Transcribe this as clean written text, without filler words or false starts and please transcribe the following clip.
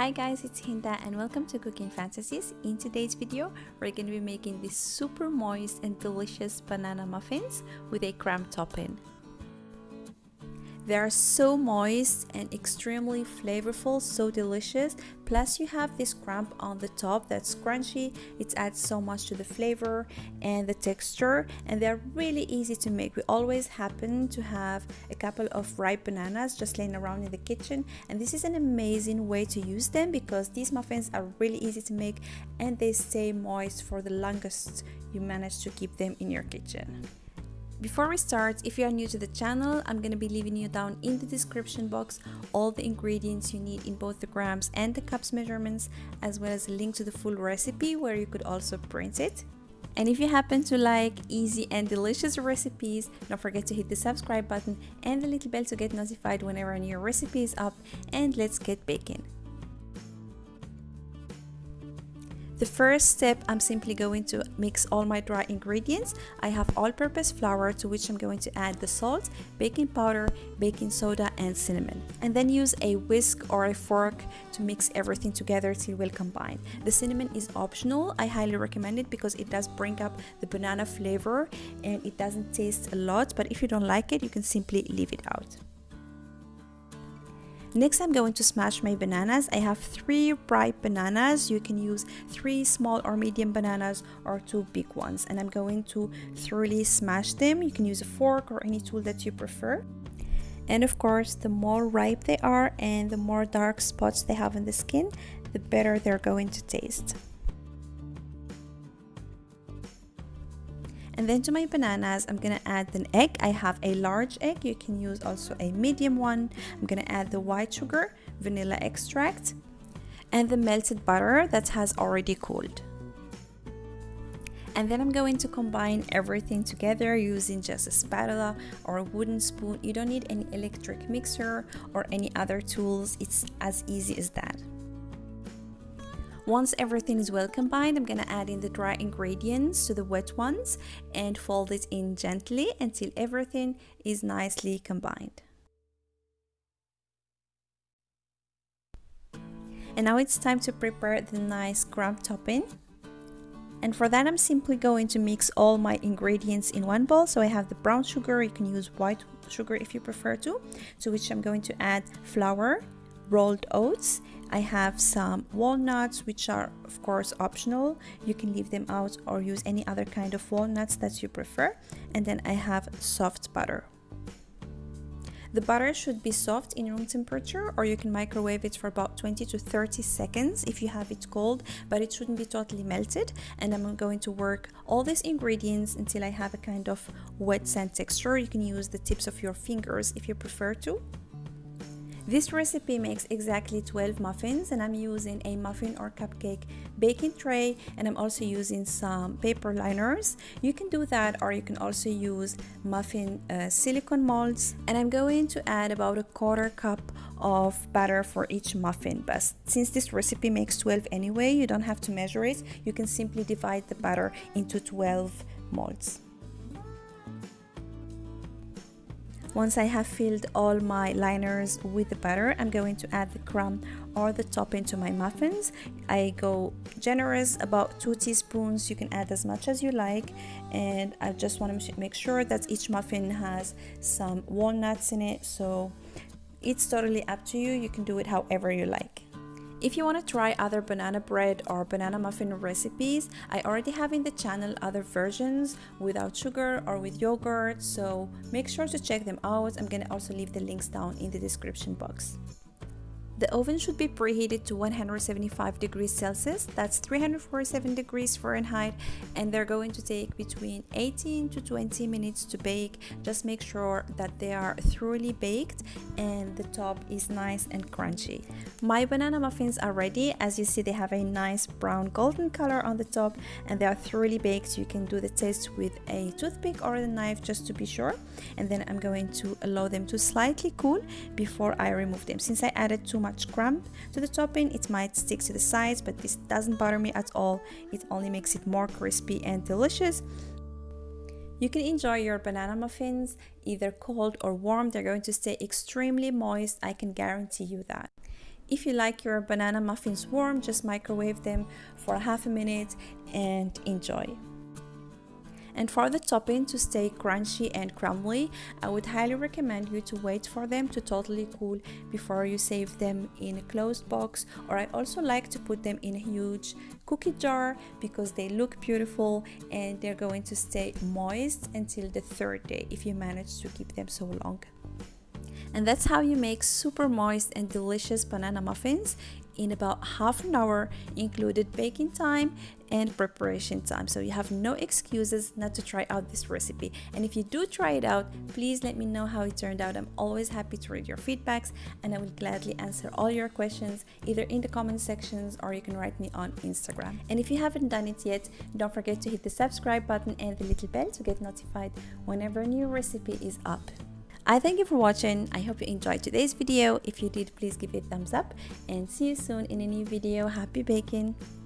Hi guys, it's Hinda and welcome to Cooking Fantasies. In today's video, we're going to be making these super moist and delicious banana muffins with a crumb topping. They are so moist and extremely flavorful, so delicious. Plus you have this crumb on the top that's crunchy. It adds so much to the flavor and the texture, and they're really easy to make. We always happen to have a couple of ripe bananas just laying around in the kitchen, and this is an amazing way to use them because these muffins are really easy to make and they stay moist for the longest you manage to keep them in your kitchen. Before we start, if you are new to the channel, I'm going to be leaving you down in the description box all the ingredients you need in both the grams and the cups measurements, as well as a link to the full recipe where you could also print it. And if you happen to like easy and delicious recipes, don't forget to hit the subscribe button and the little bell to get notified whenever a new recipe is up, and let's get baking. The first step, I'm simply going to mix all my dry ingredients. I have all-purpose flour, to which I'm going to add the salt, baking powder, baking soda and cinnamon, and then use a whisk or a fork to mix everything together till well combined. The cinnamon is optional. I highly recommend it because it does bring up the banana flavor and it doesn't taste a lot, but if you don't like it, you can simply leave it out. Next, I'm going to smash my bananas. I have 3 ripe bananas. You can use 3 small or medium bananas or 2 big ones, and I'm going to thoroughly smash them. You can use a fork or any tool that you prefer. And of course, the more ripe they are and the more dark spots they have on the skin, the better they're going to taste. And then to my bananas, I'm gonna add an egg. I have a large egg. You can use also a medium one. I'm gonna add the white sugar, vanilla extract, and the melted butter that has already cooled. And then I'm going to combine everything together using just a spatula or a wooden spoon. You don't need any electric mixer or any other tools. It's as easy as that. Once everything is well combined, I'm gonna add in the dry ingredients to the wet ones and fold it in gently until everything is nicely combined. And now it's time to prepare the nice crumb topping. And for that, I'm simply going to mix all my ingredients in one bowl. So I have the brown sugar, you can use white sugar if you prefer to which I'm going to add flour, rolled oats. I have some walnuts, which are of course optional. You can leave them out or use any other kind of walnuts that you prefer. And then I have soft butter. The butter should be soft in room temperature, or you can microwave it for about 20 to 30 seconds if you have it cold, but it shouldn't be totally melted. And I'm going to work all these ingredients until I have a kind of wet sand texture. You can use the tips of your fingers if you prefer to. This recipe makes exactly 12 muffins, and I'm using a muffin or cupcake baking tray, and I'm also using some paper liners. You can do that, or you can also use muffin silicone molds. And I'm going to add about a 1/4 cup of batter for each muffin, but since this recipe makes 12 anyway, you don't have to measure it. You can simply divide the batter into 12 molds. Once I have filled all my liners with the butter, I'm going to add the crumb or the topping to my muffins. I go generous, about 2 teaspoons. You can add as much as you like, and I just want to make sure that each muffin has some walnuts in it, so it's totally up to you. You can do it however you like. If you want to try other banana bread or banana muffin recipes, I already have in the channel other versions without sugar or with yogurt, so make sure to check them out. I'm going to also leave the links down in the description box. The oven should be preheated to 175 degrees Celsius, that's 347 degrees Fahrenheit, and they're going to take between 18 to 20 minutes to bake. Just make sure that they are thoroughly baked and the top is nice and crunchy. My banana muffins are ready. As you see, they have a nice brown golden color on the top and they are thoroughly baked. You can do the test with a toothpick or a knife just to be sure. And then I'm going to allow them to slightly cool before I remove them. Since I added too much crumb to the topping, it might stick to the sides, but this doesn't bother me at all. It only makes it more crispy and delicious. You can enjoy your banana muffins either cold or warm. They're going to stay extremely moist, I can guarantee you that. If you like your banana muffins warm, just microwave them for half a minute and enjoy. And for the topping to stay crunchy and crumbly, I would highly recommend you to wait for them to totally cool before you save them in a closed box, or I also like to put them in a huge cookie jar because they look beautiful and they're going to stay moist until the third day if you manage to keep them so long. And that's how you make super moist and delicious banana muffins in about half an hour, included baking time and preparation time. So you have no excuses not to try out this recipe. And if you do try it out, please let me know how it turned out. I'm always happy to read your feedbacks, and I will gladly answer all your questions either in the comment sections or you can write me on Instagram. And if you haven't done it yet, don't forget to hit the subscribe button and the little bell to get notified whenever a new recipe is up. I thank you for watching. I hope you enjoyed today's video. If you did, please give it a thumbs up and see you soon in a new video. Happy baking!